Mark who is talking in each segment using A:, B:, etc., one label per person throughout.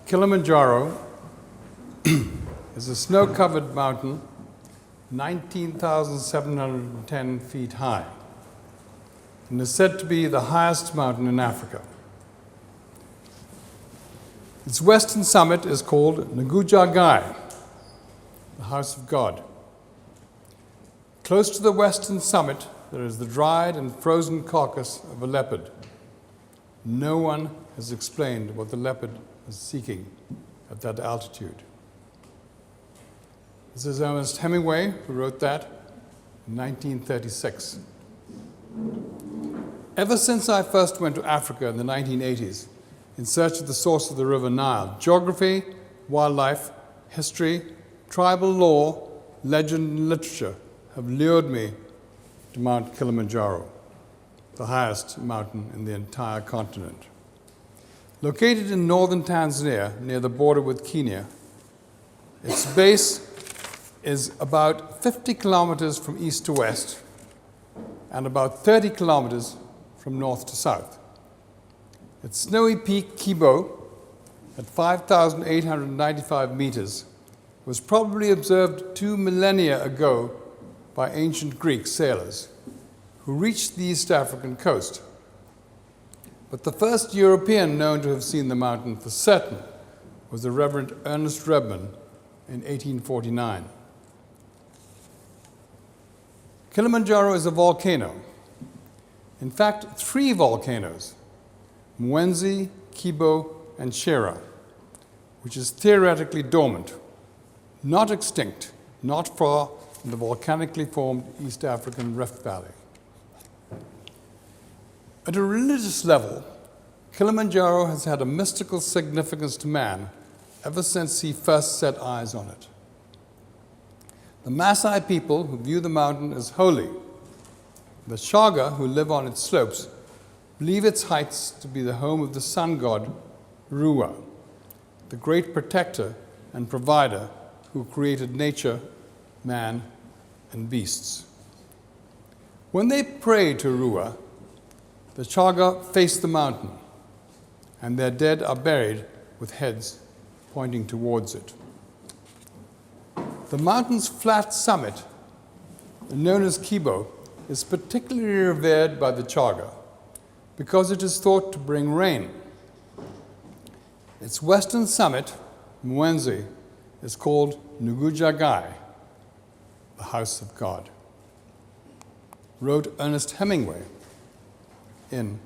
A: Kilimanjaro is a snow-covered mountain 19,710 feet high and is said to be the highest mountain in Africa. Its western summit is called Nguja, the House of God. Close to the western summit, there is the dried and frozen carcass of a leopard. No one has explained what the leopard was seeking at that altitude. This is Ernest Hemingway, who wrote that in 1936. Ever since I first went to Africa in the 1980s in search of the source of the river Nile, geography, wildlife, history, tribal law, legend, and literature have lured me to Mount Kilimanjaro, the highest mountain in the entire continent. Located in northern Tanzania, near the border with Kenya, its base is about 50 kilometers from east to west and about 30 kilometers from north to south. Its snowy peak, Kibo, at 5,895 meters, was probably observed 2 millennia ago by ancient Greek sailors who reached the East African coast. But the first European known to have seen the mountain for certain was the Reverend Ernest Redman in 1849. Kilimanjaro is a volcano. In fact, 3 volcanoes, Mwenzi, Kibo, and Shera, which is theoretically dormant, not extinct, not far from the volcanically formed East African Rift Valley. At a religious level, Kilimanjaro has had a mystical significance to man ever since he first set eyes on it. The Maasai people, who view the mountain as holy, the Chaga, who live on its slopes, believe its heights to be the home of the sun god Rua, the great protector and provider who created nature, man, and beasts. When they pray to Rua, the Chaga face the mountain, and their dead are buried with heads pointing towards it. The mountain's flat summit, known as Kibo, is particularly revered by the Chaga because it is thought to bring rain. Its western summit, Mwenzi, is called Nguja, the House of God. Wrote Ernest Hemingway in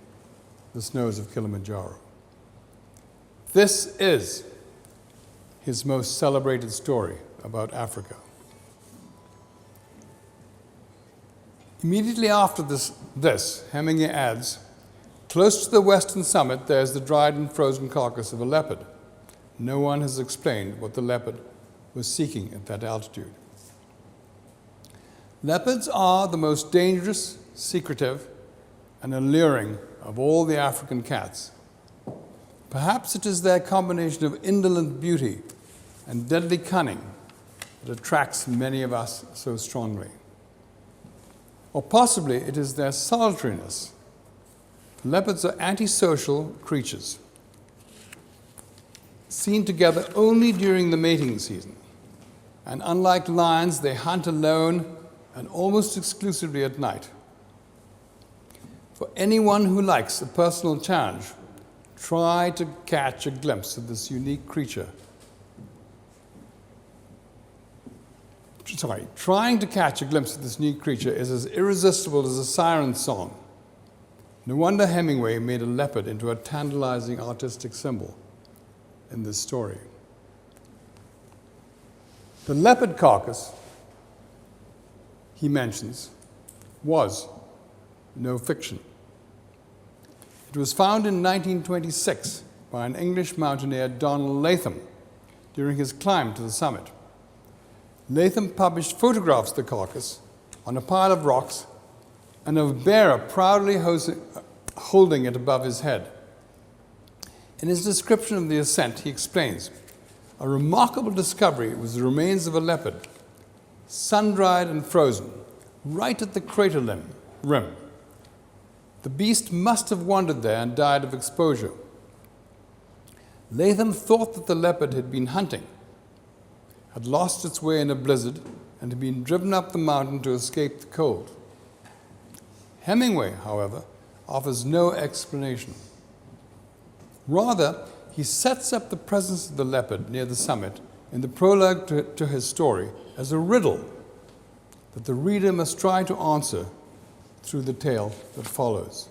A: The Snows of Kilimanjaro. This is his most celebrated story about Africa. Immediately after this, Hemingway adds, close to the western summit there is the dried and frozen carcass of a leopard. No one has explained what the leopard was seeking at that altitude. Leopards are the most dangerous, secretive, and alluring of all the African cats. Perhaps it is their combination of indolent beauty and deadly cunning that attracts many of us so strongly. Or possibly it is their solitariness. Leopards are antisocial creatures, seen together only during the mating season. And unlike lions, they hunt alone and almost exclusively at night. For anyone who likes a personal challenge, try to catch a glimpse of this unique creature. Trying to catch a glimpse of this unique creature is as irresistible as a siren song. No wonder Hemingway made a leopard into a tantalizing artistic symbol in this story. The leopard carcass, he mentions, was no fiction. It was found in 1926 by an English mountaineer, Donald Latham, during his climb to the summit. Latham published photographs of the carcass on a pile of rocks and of a bearer proudly holding it above his head. In his description of the ascent, he explains, a remarkable discovery was the remains of a leopard, sun-dried and frozen, right at the crater rim. The beast must have wandered there and died of exposure. Latham thought that the leopard had been hunting, had lost its way in a blizzard, and had been driven up the mountain to escape the cold. Hemingway, however, offers no explanation. Rather, he sets up the presence of the leopard near the summit in the prologue to his story as a riddle that the reader must try to answer through the tale that follows.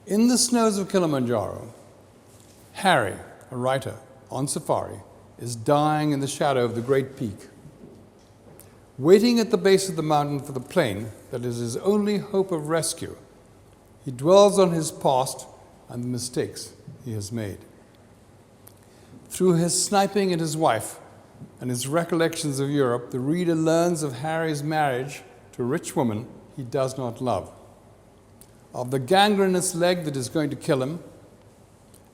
A: In the snows of Kilimanjaro, Harry, a writer on safari, is dying in the shadow of the great peak. Waiting at the base of the mountain for the plane that is his only hope of rescue, he dwells on his past and the mistakes he has made. Through his sniping at his wife and his recollections of Europe, the reader learns of Harry's marriage to a rich woman he does not love, of the gangrenous leg that is going to kill him,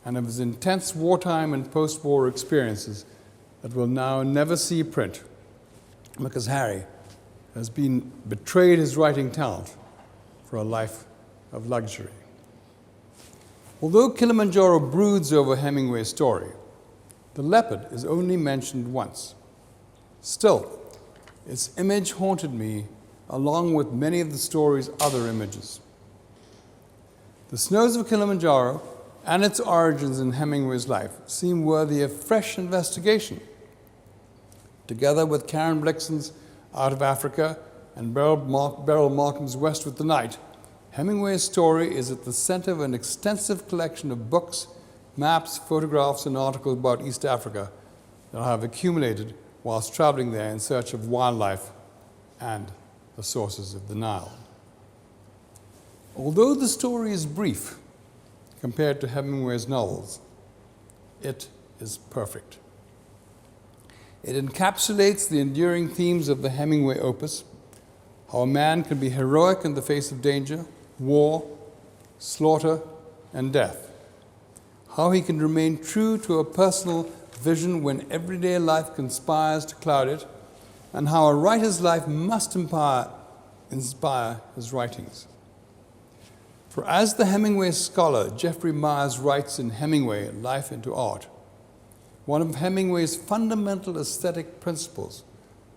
A: and of his intense wartime and post-war experiences that will now never see print because Harry has been betrayed his writing talent for a life of luxury. Although Kilimanjaro broods over Hemingway's story, the leopard is only mentioned once. Still, its image haunted me along with many of the story's other images. The snows of Kilimanjaro and its origins in Hemingway's life seem worthy of fresh investigation. Together with Karen Blixen's Out of Africa and Beryl Markham's West with the Night, Hemingway's story is at the center of an extensive collection of books, maps, photographs, and articles about East Africa that I have accumulated whilst traveling there in search of wildlife and the sources of the Nile. Although the story is brief compared to Hemingway's novels, it is perfect. It encapsulates the enduring themes of the Hemingway opus: how a man can be heroic in the face of danger, war, slaughter, and death; how he can remain true to a personal vision when everyday life conspires to cloud it; and how a writer's life must inspire his writings. For as the Hemingway scholar Jeffrey Myers writes in Hemingway, Life into Art, one of Hemingway's fundamental aesthetic principles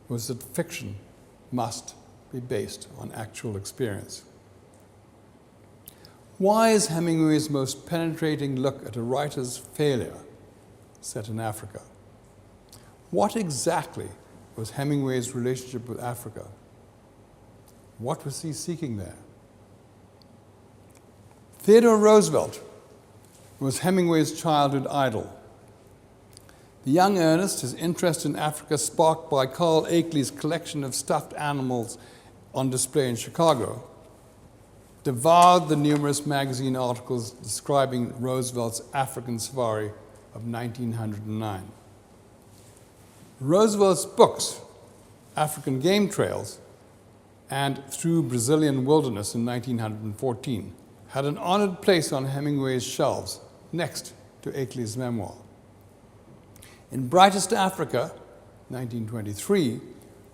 A: was that fiction must be based on actual experience. Why is Hemingway's most penetrating look at a writer's failure set in Africa? What exactly was Hemingway's relationship with Africa? What was he seeking there? Theodore Roosevelt was Hemingway's childhood idol. The young Ernest, his interest in Africa sparked by Carl Akeley's collection of stuffed animals on display in Chicago, devoured the numerous magazine articles describing Roosevelt's African safari of 1909. Roosevelt's books, African Game Trails and Through Brazilian Wilderness in 1914, had an honored place on Hemingway's shelves next to Akeley's memoir. In Brightest Africa, 1923,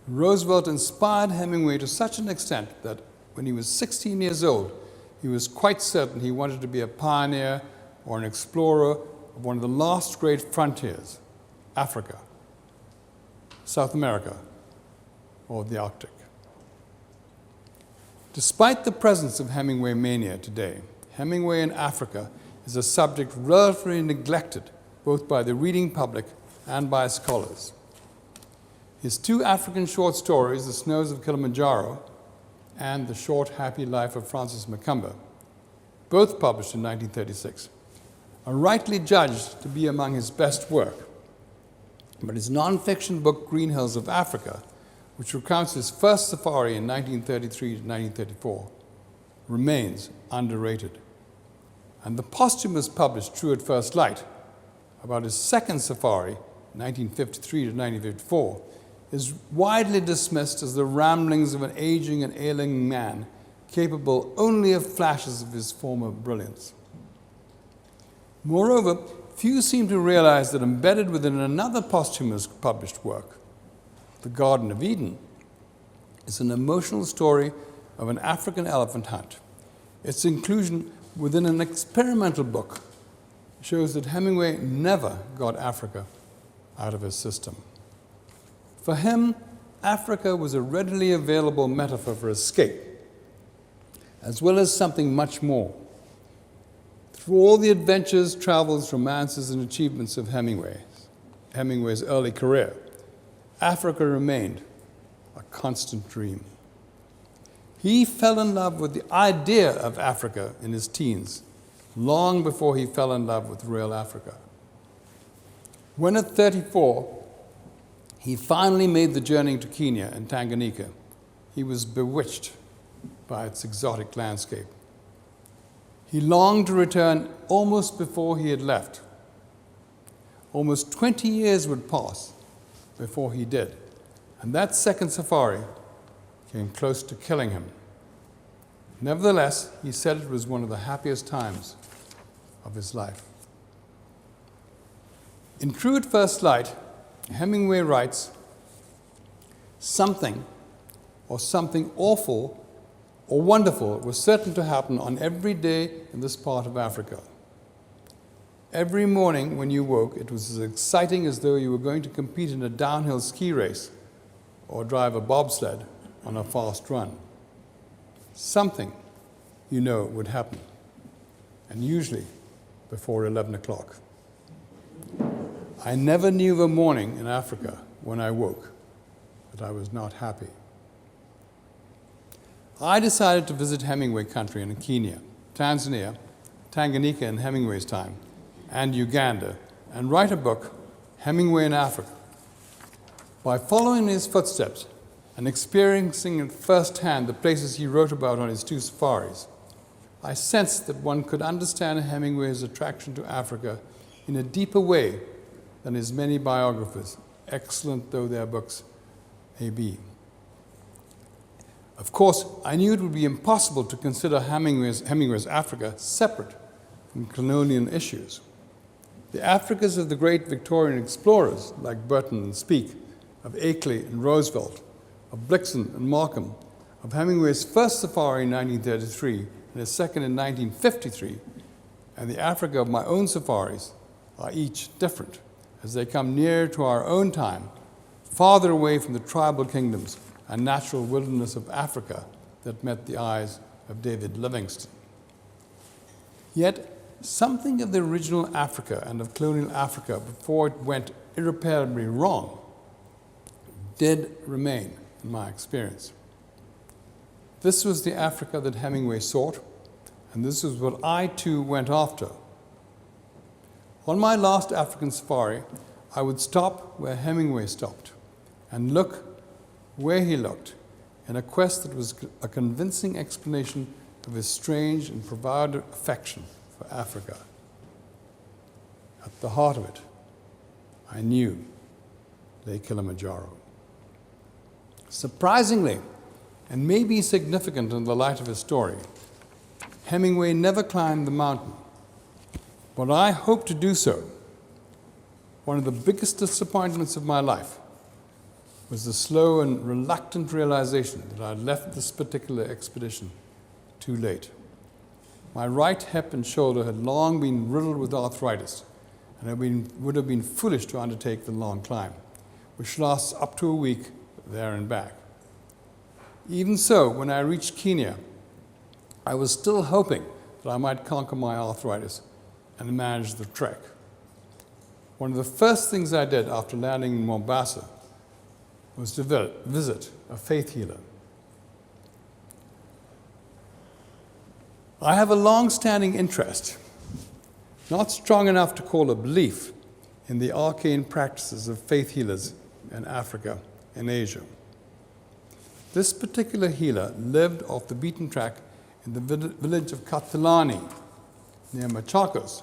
A: Roosevelt inspired Hemingway to such an extent that when he was 16 years old, he was quite certain he wanted to be a pioneer or an explorer of one of the last great frontiers, Africa, South America, or the Arctic. Despite the presence of Hemingway mania today, Hemingway in Africa is a subject relatively neglected both by the reading public and by scholars. His two African short stories, The Snows of Kilimanjaro and The Short Happy Life of Francis Macumber, both published in 1936, are rightly judged to be among his best work. But his non-fiction book, Green Hills of Africa, which recounts his first safari in 1933 to 1934, remains underrated. And the posthumous published True at First Light, about his second safari, 1953 to 1954, is widely dismissed as the ramblings of an aging and ailing man capable only of flashes of his former brilliance. Moreover, few seem to realize that embedded within another posthumous published work, The Garden of Eden, is an emotional story of an African elephant hunt. Its inclusion within an experimental book shows that Hemingway never got Africa out of his system. For him, Africa was a readily available metaphor for escape, as well as something much more. Through all the adventures, travels, romances, and achievements of Hemingway's early career, Africa remained a constant dream. He fell in love with the idea of Africa in his teens, long before he fell in love with real Africa. When at 34, he finally made the journey to Kenya and Tanganyika, he was bewitched by its exotic landscape. He longed to return almost before he had left. Almost 20 years would pass before he did, and that second safari came close to killing him. Nevertheless, he said it was one of the happiest times of his life. In True at First Light, Hemingway writes, something awful or wonderful was certain to happen on every day in this part of Africa. Every morning when you woke, it was as exciting as though you were going to compete in a downhill ski race or drive a bobsled on a fast run. Something, would happen, and usually before 11 o'clock. I never knew of a morning in Africa when I woke that I was not happy. I decided to visit Hemingway country in Kenya, Tanzania, Tanganyika in Hemingway's time, and Uganda, and write a book, Hemingway in Africa. By following his footsteps and experiencing at first hand the places he wrote about on his 2 safaris, I sensed that one could understand Hemingway's attraction to Africa in a deeper way than his many biographers, excellent though their books may be. Of course, I knew it would be impossible to consider Hemingway's Africa separate from colonial issues. The Africas of the great Victorian explorers, like Burton and Speke, of Akeley and Roosevelt, of Blixen and Markham, of Hemingway's first safari in 1933 and his second in 1953, and the Africa of my own safaris are each different, as they come nearer to our own time, farther away from the tribal kingdoms and natural wilderness of Africa that met the eyes of David Livingstone. Yet, something of the original Africa and of colonial Africa before it went irreparably wrong did remain in my experience. This was the Africa that Hemingway sought, and this is what I too went after. On my last African safari, I would stop where Hemingway stopped and look where he looked in a quest that was a convincing explanation of his strange and profound affection for Africa. At the heart of it, I knew, lay Kilimanjaro. Surprisingly, and maybe significant in the light of his story, Hemingway never climbed the mountain, but I hope to do so. One of the biggest disappointments of my life was the slow and reluctant realization that I had left this particular expedition too late. My right hip and shoulder had long been riddled with arthritis, and it would have been foolish to undertake the long climb, which lasts up to a week there and back. Even so, when I reached Kenya, I was still hoping that I might conquer my arthritis and manage the trek. One of the first things I did after landing in Mombasa was to visit a faith healer. I have a long-standing interest, not strong enough to call a belief, in the arcane practices of faith healers in Africa and Asia. This particular healer lived off the beaten track in the village of Katilani, near Machakos,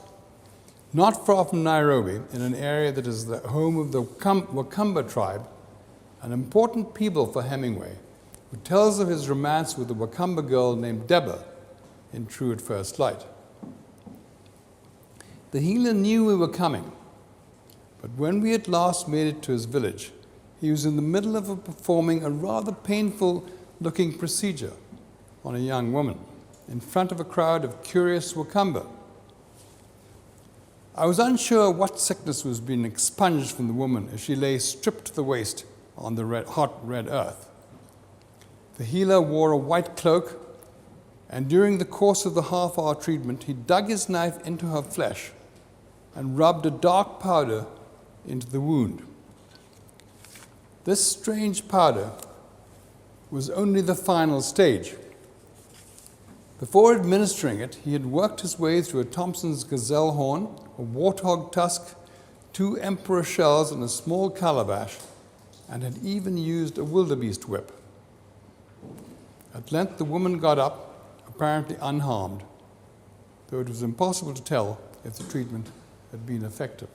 A: not far from Nairobi, in an area that is the home of the Wakamba tribe, an important people for Hemingway, who tells of his romance with a Wakamba girl named Deba in True at First Light. The healer knew we were coming, but when we at last made it to his village, he was in the middle of performing a rather painful-looking procedure on a young woman in front of a crowd of curious Wakamba. I was unsure what sickness was being expunged from the woman as she lay stripped to the waist on the hot red earth. The healer wore a white cloak, and during the course of the half-hour treatment, he dug his knife into her flesh and rubbed a dark powder into the wound. This strange powder was only the final stage. Before administering it, he had worked his way through a Thompson's gazelle horn, a warthog tusk, 2 emperor shells, and a small calabash, and had even used a wildebeest whip. At length the woman got up, apparently unharmed, though it was impossible to tell if the treatment had been effective.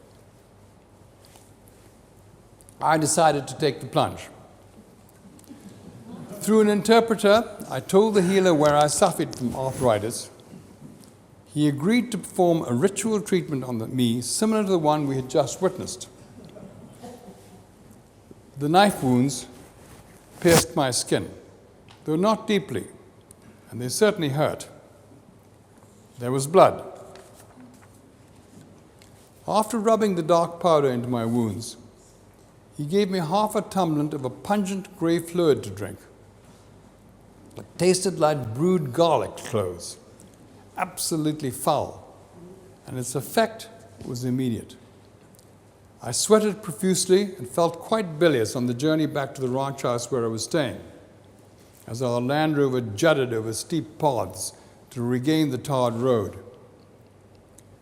A: I decided to take the plunge. Through an interpreter, I told the healer where I suffered from arthritis. He agreed to perform a ritual treatment on me similar to the one we had just witnessed. The knife wounds pierced my skin, though not deeply, and they certainly hurt. There was blood. After rubbing the dark powder into my wounds, he gave me half a tumbler of a pungent grey fluid to drink. It tasted like brewed garlic cloves, absolutely foul, and its effect was immediate. I sweated profusely and felt quite bilious on the journey back to the ranch house where I was staying, as our Land Rover jutted over steep paths to regain the tarred road.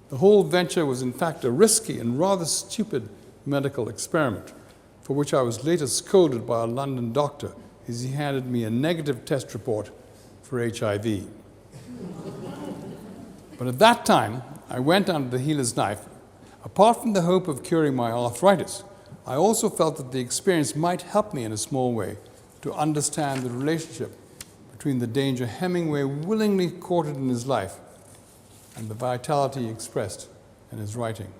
A: The whole venture was in fact a risky and rather stupid medical experiment, for which I was later scolded by a London doctor as he handed me a negative test report for HIV. But at that time, I went under the healer's knife. Apart from the hope of curing my arthritis, I also felt that the experience might help me in a small way to understand the relationship between the danger Hemingway willingly courted in his life and the vitality expressed in his writing.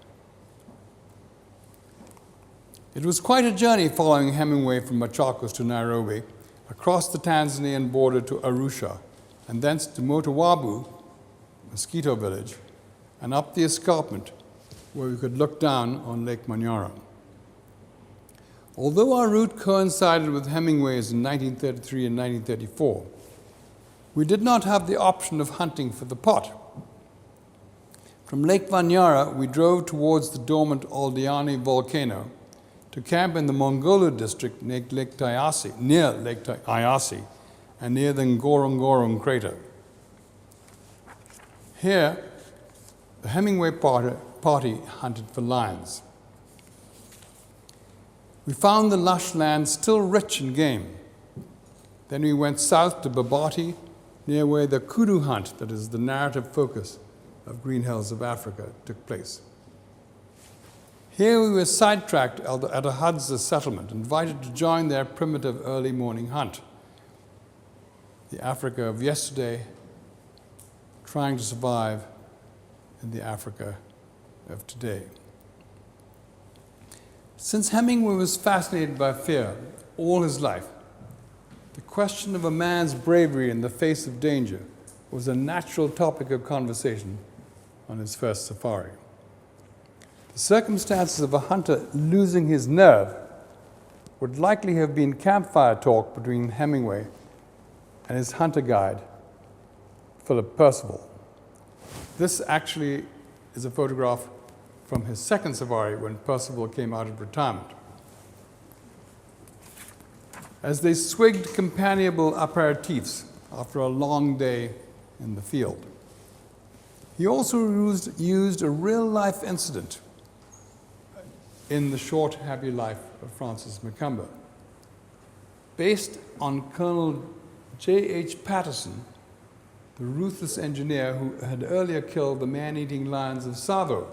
A: It was quite a journey following Hemingway from Machakos to Nairobi, across the Tanzanian border to Arusha, and thence to Motowabu, mosquito village, and up the escarpment where we could look down on Lake Manyara. Although our route coincided with Hemingway's in 1933 and 1934, we did not have the option of hunting for the pot. From Lake Manyara, we drove towards the dormant Aldiani volcano to camp in the Mongolo district near Lake Tayasi, and near the Ngorongoro crater. Here, the Hemingway party hunted for lions. We found the lush land still rich in game. Then we went south to Babati, near where the Kuru Hunt, that is the narrative focus of Green Hills of Africa, took place. Here we were sidetracked at a Hadza settlement, invited to join their primitive early morning hunt. The Africa of yesterday trying to survive in the Africa of today. Since Hemingway was fascinated by fear all his life, the question of a man's bravery in the face of danger was a natural topic of conversation on his first safari. The circumstances of a hunter losing his nerve would likely have been campfire talk between Hemingway and his hunter guide, Philip Percival. This actually is a photograph from his second safari when Percival came out of retirement. As they swigged companionable aperitifs after a long day in the field. He also used a real-life incident in The Short, Happy Life of Francis Macumber, based on Colonel J.H. Patterson, the ruthless engineer who had earlier killed the man-eating lions of Tsavo.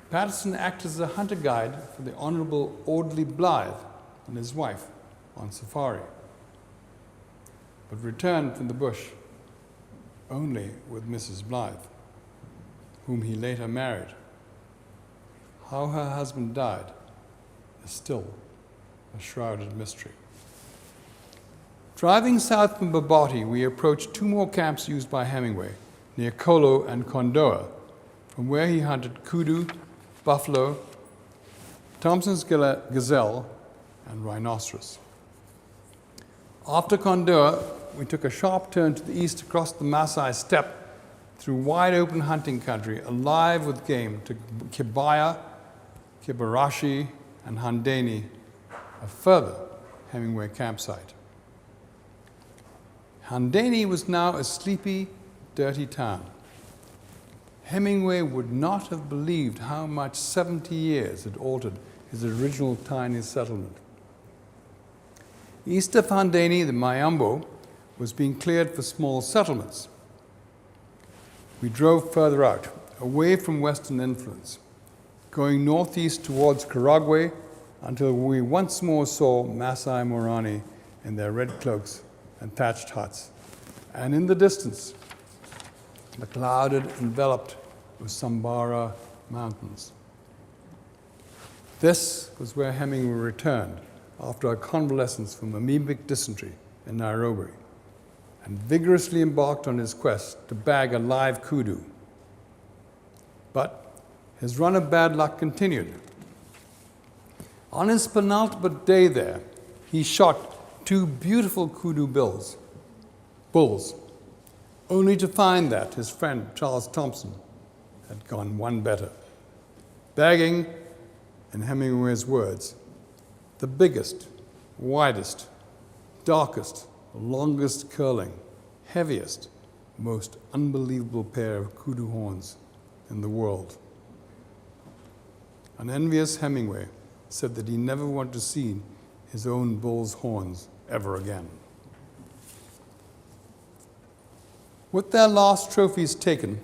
A: Patterson acted as a hunter guide for the Honorable Audley Blythe and his wife on safari, but returned from the bush only with Mrs. Blythe, whom he later married. How her husband died is still a shrouded mystery. Driving south from Babati, we approached 2 more camps used by Hemingway, near Kolo and Kondoa, from where he hunted kudu, buffalo, Thompson's gazelle, and rhinoceros. After Kondoa, we took a sharp turn to the east across the Maasai steppe through wide-open hunting country, alive with game, to Kibaya, Kibarashi, and Handeni, a further Hemingway campsite. Handeni was now a sleepy, dirty town. Hemingway would not have believed how much 70 years had altered his original tiny settlement. East of Handeni, the Mayambo was being cleared for small settlements. We drove further out, away from Western influence, going northeast towards Karagwe until we once more saw Masai Morani in their red cloaks and thatched huts, and in the distance, the clouded, enveloped Usambara Mountains. This was where Hemingway returned after a convalescence from amoebic dysentery in Nairobi, and vigorously embarked on his quest to bag a live kudu. But his run of bad luck continued. On his penultimate day there, he shot 2 beautiful kudu bulls, only to find that his friend Charles Thompson had gone one better, bagging, in Hemingway's words, the biggest, widest, darkest, longest curling, heaviest, most unbelievable pair of kudu horns in the world. An envious Hemingway said that he never wanted to see his own bull's horns ever again. With their last trophies taken,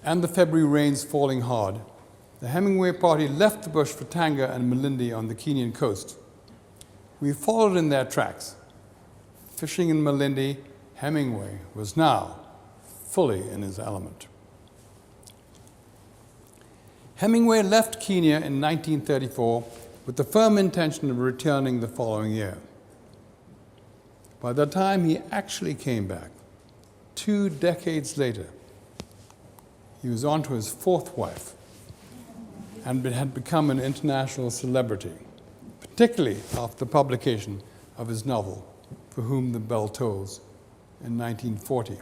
A: and the February rains falling hard, the Hemingway party left the bush for Tanga and Malindi on the Kenyan coast. We followed in their tracks. Fishing in Malindi, Hemingway was now fully in his element. Hemingway left Kenya in 1934 with the firm intention of returning the following year. By the time he actually came back, 2 decades later, he was on to his 4th wife and had become an international celebrity, particularly after the publication of his novel, For Whom the Bell Tolls, in 1940.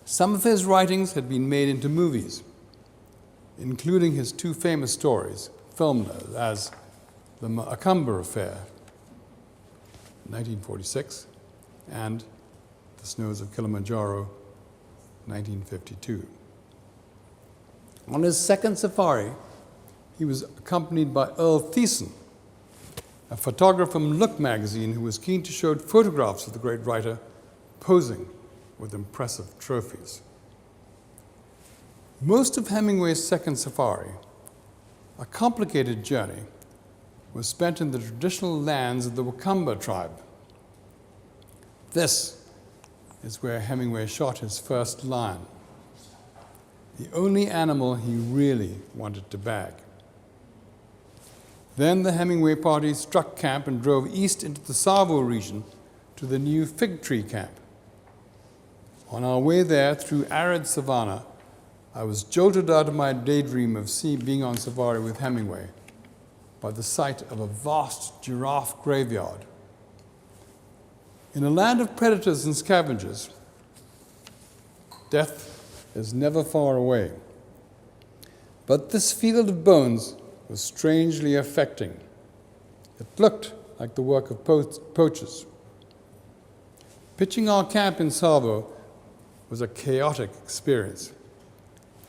A: Some of his writings had been made into movies, including his 2 famous stories, filmed as The Macquarie Affair, 1946, and The Snows of Kilimanjaro, 1952. On his second safari, he was accompanied by Earl Thiessen, a photographer from Look magazine who was keen to show photographs of the great writer posing with impressive trophies. Most of Hemingway's second safari, a complicated journey, was spent in the traditional lands of the Wakamba tribe. This is where Hemingway shot his first lion, the only animal he really wanted to bag. Then the Hemingway party struck camp and drove east into the Tsavo region to the new fig tree camp. On our way there through arid savanna, I was jolted out of my daydream of being on safari with Hemingway by the sight of a vast giraffe graveyard. In a land of predators and scavengers, death is never far away. But this field of bones was strangely affecting. It looked like the work of poachers. Pitching our camp in Tsavo was a chaotic experience.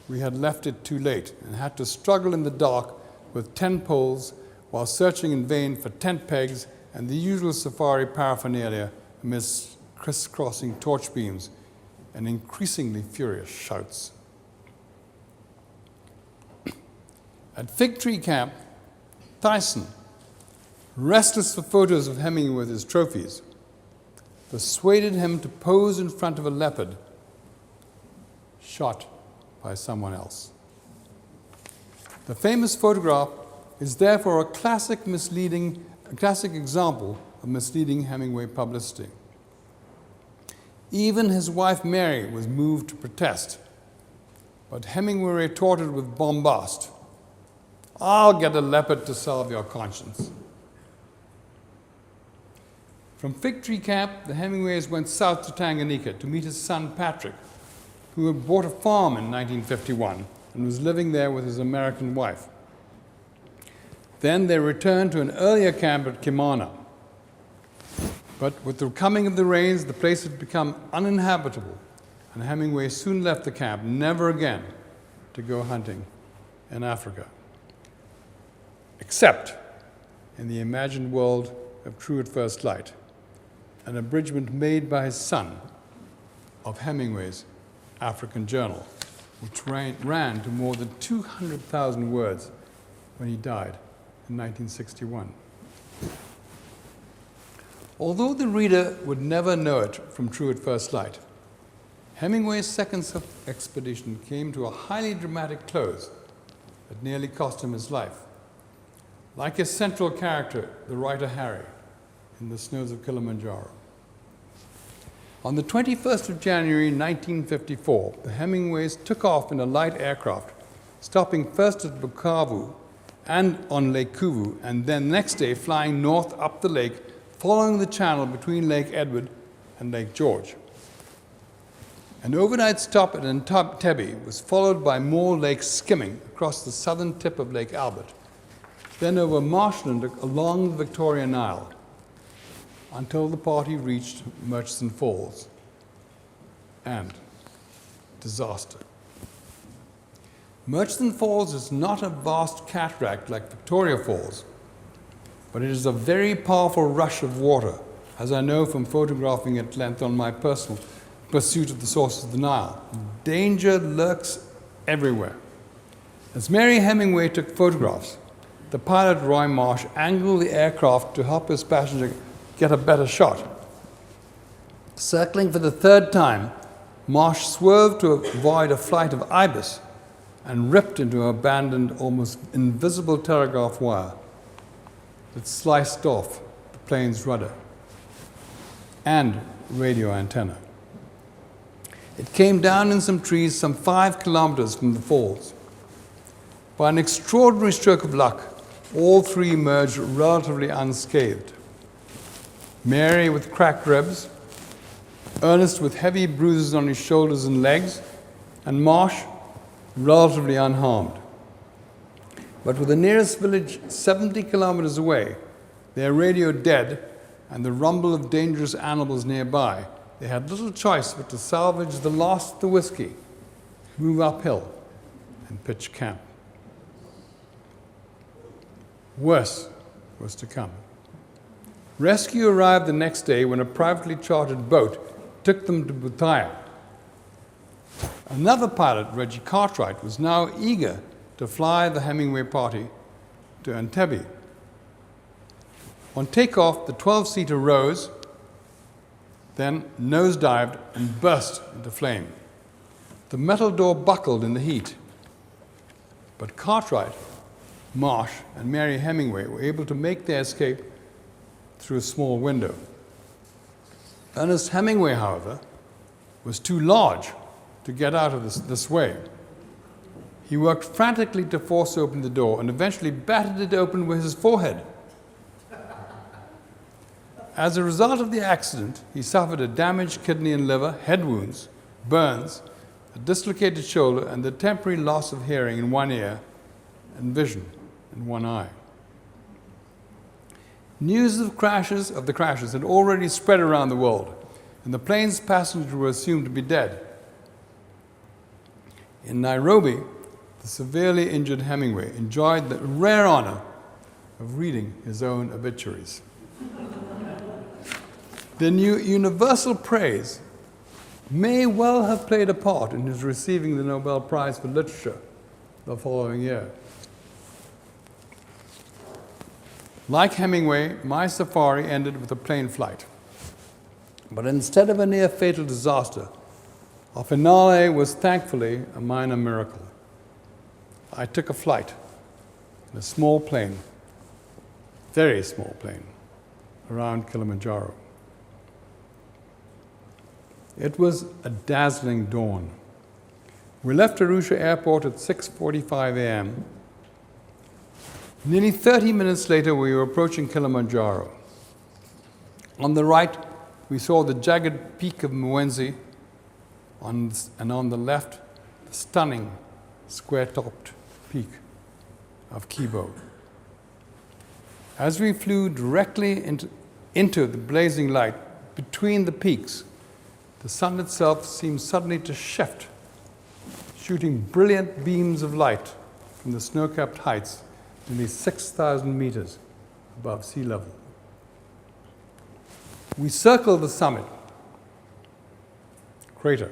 A: We had left it too late and had to struggle in the dark with 10 poles while searching in vain for tent pegs and the usual safari paraphernalia amidst crisscrossing torch beams and increasingly furious shouts. At Fig Tree Camp, Tyson, restless for photos of Hemingway with his trophies, persuaded him to pose in front of a leopard shot by someone else. The famous photograph is therefore a classic example of misleading Hemingway publicity. Even his wife Mary was moved to protest but Hemingway retorted with bombast, "I'll get a leopard to salve your conscience." From Fig Tree Camp, the Hemingways went south to Tanganyika to meet his son Patrick, who had bought a farm in 1951 and was living there with his American wife. Then they returned to an earlier camp at Kimana. But with the coming of the rains, the place had become uninhabitable, and Hemingway soon left the camp, never again to go hunting in Africa, except in the imagined world of True at First Light, an abridgment made by his son of Hemingway's African Journal, which ran to more than 200,000 words when he died in 1961. Although the reader would never know it from True at First Light, Hemingway's second expedition came to a highly dramatic close that nearly cost him his life. Like his central character, the writer Harry, in the snows of Kilimanjaro. On the 21st of January 1954, the Hemingways took off in a light aircraft, stopping first at Bukavu and on Lake Kivu, and then next day flying north up the lake, following the channel between Lake Edward and Lake George. An overnight stop at Entebbe was followed by more lake skimming across the southern tip of Lake Albert, then over marshland along the Victoria Nile, until the party reached Murchison Falls, and disaster. Murchison Falls is not a vast cataract like Victoria Falls, but it is a very powerful rush of water, as I know from photographing at length on my personal pursuit of the sources of the Nile. Danger lurks everywhere. As Mary Hemingway took photographs, the pilot Roy Marsh angled the aircraft to help his passenger get a better shot. Circling for the third time, Marsh swerved to avoid a flight of ibis and ripped into an abandoned, almost invisible telegraph wire that sliced off the plane's rudder and radio antenna. It came down in some trees some 5 kilometers from the falls. By an extraordinary stroke of luck, all three emerged relatively unscathed. Mary with cracked ribs, Ernest with heavy bruises on his shoulders and legs, and Marsh relatively unharmed. But with the nearest village 70 kilometers away, their radio dead, and the rumble of dangerous animals nearby, they had little choice but to salvage the last of the whiskey, move uphill, and pitch camp. Worse was to come. Rescue arrived the next day when a privately chartered boat took them to Butaya. Another pilot, Reggie Cartwright, was now eager to fly the Hemingway party to Entebbe. On takeoff, the 12-seater rose, then nosedived and burst into flame. The metal door buckled in the heat, but Cartwright, Marsh, and Mary Hemingway were able to make their escape through a small window. Ernest Hemingway, however, was too large to get out of this way. He worked frantically to force open the door and eventually battered it open with his forehead. As a result of the accident, he suffered a damaged kidney and liver, head wounds, burns, a dislocated shoulder, and the temporary loss of hearing in one ear and vision in one eye. News of the crashes had already spread around the world, and the plane's passengers were assumed to be dead. In Nairobi, the severely injured Hemingway enjoyed the rare honor of reading his own obituaries. The universal praise may well have played a part in his receiving the Nobel Prize for Literature the following year. Like Hemingway, my safari ended with a plane flight. But instead of a near-fatal disaster, our finale was thankfully a minor miracle. I took a flight in a small plane, very small plane, around Kilimanjaro. It was a dazzling dawn. We left Arusha Airport at 6:45 a.m. Nearly 30 minutes later, we were approaching Kilimanjaro. On the right, we saw the jagged peak of Mwenzi, and on the left, the stunning square-topped peak of Kibo. As we flew directly into the blazing light between the peaks, the sun itself seemed suddenly to shift, shooting brilliant beams of light from the snow-capped heights nearly 6,000 meters above sea level. We circled the summit, crater,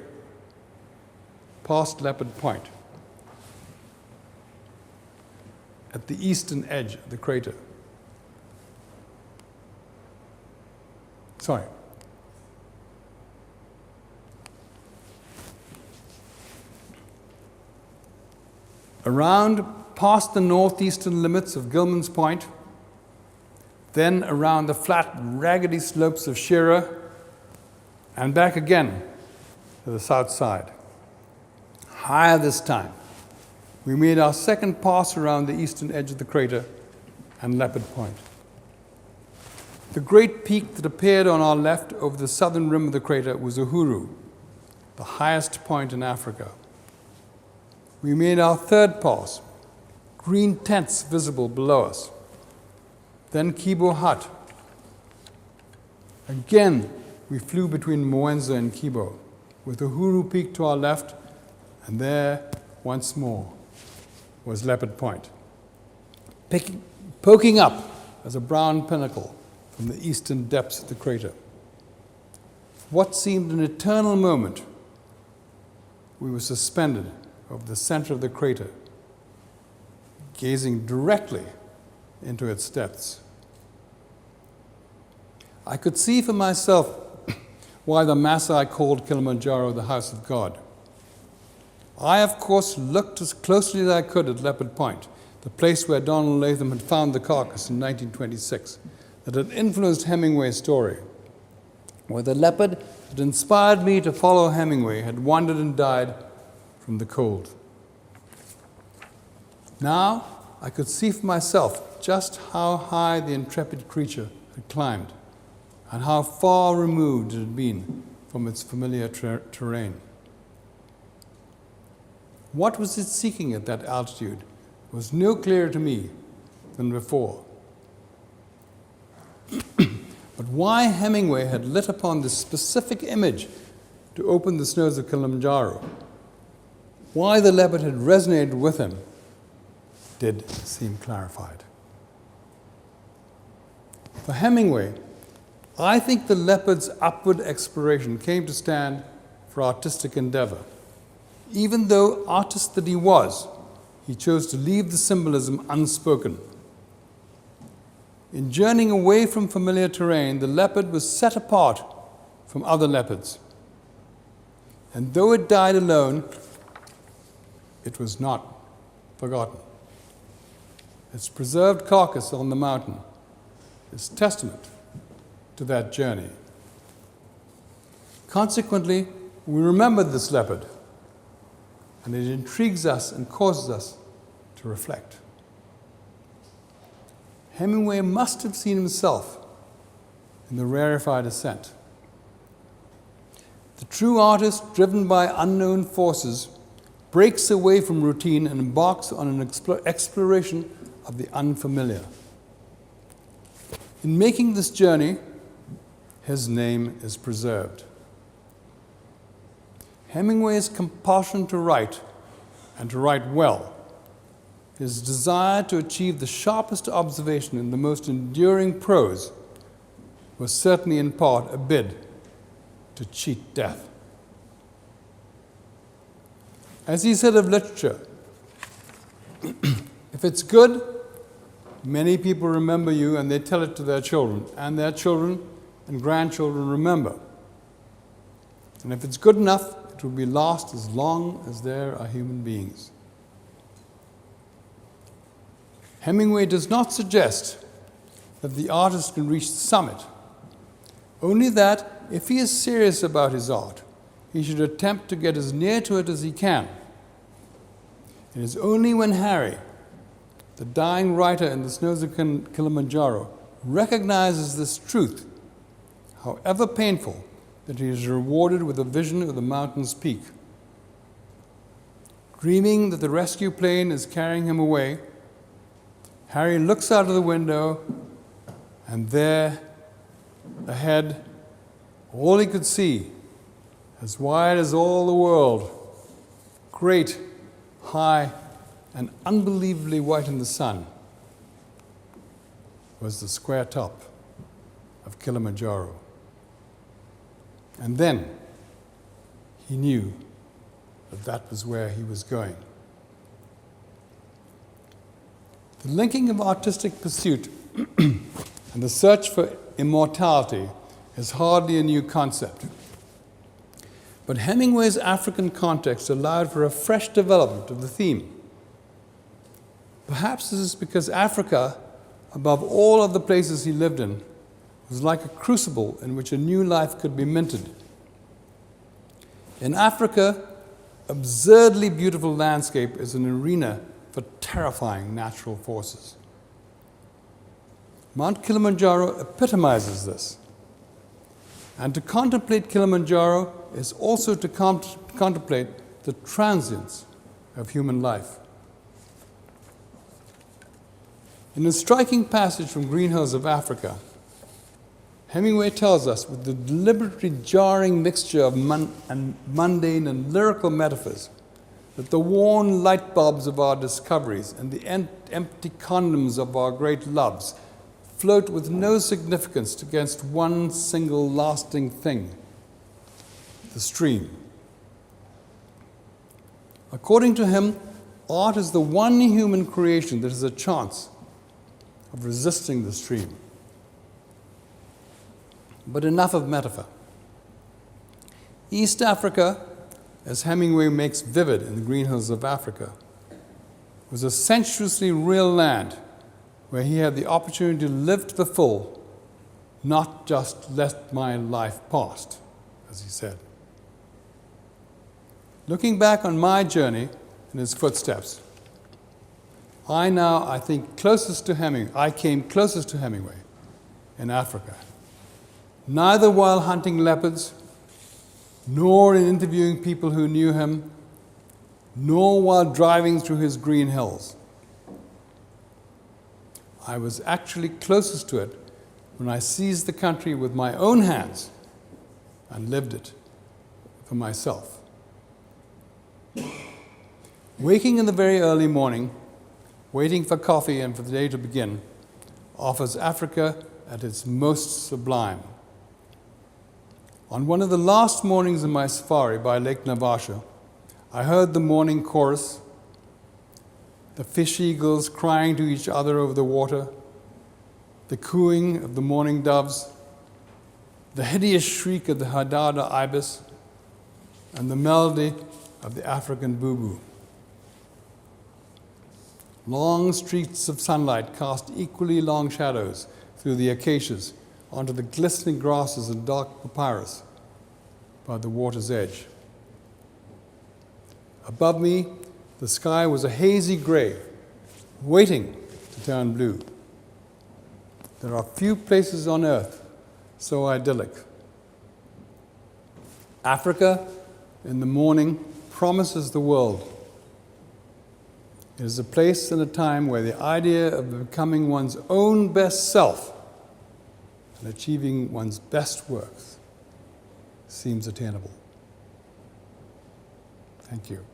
A: past Leopard Point, at the eastern edge of the crater. Around past the northeastern limits of Gilman's Point, then around the flat, raggedy slopes of Shira, and back again to the south side. Higher this time, we made our second pass around the eastern edge of the crater and Leopard Point. The great peak that appeared on our left over the southern rim of the crater was Uhuru, the highest point in Africa. We made our third pass, green tents visible below us. Then Kuru Hunt. Again, we flew between Mwenza and Kibo, with Uhuru Peak to our left, and there, once more, was Leopard Point, poking up as a brown pinnacle from the eastern depths of the crater. For what seemed an eternal moment, we were suspended over the center of the crater, gazing directly into its depths. I could see for myself why the Maasai called Kilimanjaro the house of God. I, of course, looked as closely as I could at Leopard Point, the place where Donald Latham had found the carcass in 1926, that had influenced Hemingway's story, where the leopard that inspired me to follow Hemingway had wandered and died from the cold. Now, I could see for myself just how high the intrepid creature had climbed, and how far removed it had been from its familiar terrain. What was it seeking at that altitude was no clearer to me than before. But why Hemingway had lit upon this specific image to open the snows of Kilimanjaro, why the leopard had resonated with him, did seem clarified. For Hemingway, I think the leopard's upward exploration came to stand for artistic endeavor. Even though artist that he was, he chose to leave the symbolism unspoken. In journeying away from familiar terrain, the leopard was set apart from other leopards. And though it died alone, it was not forgotten. Its preserved carcass on the mountain is testament to that journey. Consequently, we remember this leopard, and it intrigues us and causes us to reflect. Hemingway must have seen himself in the rarefied ascent. The true artist, driven by unknown forces, breaks away from routine and embarks on an exploration of the unfamiliar. In making this journey, his name is preserved. Hemingway's compulsion to write, and to write well, his desire to achieve the sharpest observation in the most enduring prose, was certainly in part a bid to cheat death. As he said of literature, if it's good, many people remember you and they tell it to their children, and their children and grandchildren remember. And if it's good enough, it will be last as long as there are human beings. Hemingway does not suggest that the artist can reach the summit, only that if he is serious about his art, he should attempt to get as near to it as he can, It is only when Harry, the dying writer in the snows of Kilimanjaro, recognizes this truth, however painful, that he is rewarded with a vision of the mountain's peak. Dreaming that the rescue plane is carrying him away, Harry looks out of the window, and there, ahead, all he could see, as wide as all the world, great, high, and unbelievably white in the sun, was the square top of Kilimanjaro. And then he knew that that was where he was going. The linking of artistic pursuit and the search for immortality is hardly a new concept. But Hemingway's African context allowed for a fresh development of the theme. Perhaps this is because Africa, above all of the places he lived in, was like a crucible in which a new life could be minted. In Africa, absurdly beautiful landscape is an arena for terrifying natural forces. Mount Kilimanjaro epitomizes this. And to contemplate Kilimanjaro is also to contemplate the transience of human life. In a striking passage from Green Hills of Africa, Hemingway tells us, with the deliberately jarring mixture of mundane and lyrical metaphors, that the worn light bulbs of our discoveries and the empty condoms of our great loves float with no significance against one single lasting thing, the stream. According to him, art is the one human creation that has a chance of resisting the stream. But enough of metaphor. East Africa, as Hemingway makes vivid in the Green Hills of Africa, was a sensuously real land where he had the opportunity to live to the full, not just let my life pass, as he said. Looking back on my journey in his footsteps, I came closest to Hemingway in Africa. Neither while hunting leopards, nor in interviewing people who knew him, nor while driving through his green hills. I was actually closest to it when I seized the country with my own hands and lived it for myself. Waking in the very early morning, waiting for coffee and for the day to begin, offers Africa at its most sublime. On one of the last mornings of my safari by Lake Naivasha, I heard the morning chorus, the fish eagles crying to each other over the water, the cooing of the morning doves, the hideous shriek of the Hadada ibis, and the melody of the African bubu. Long streaks of sunlight cast equally long shadows through the acacias onto the glistening grasses and dark papyrus by the water's edge. Above me, the sky was a hazy gray, waiting to turn blue. There are few places on earth so idyllic. Africa, in the morning, promises the world. It is a place and a time where the idea of becoming one's own best self and achieving one's best works seems attainable. Thank you.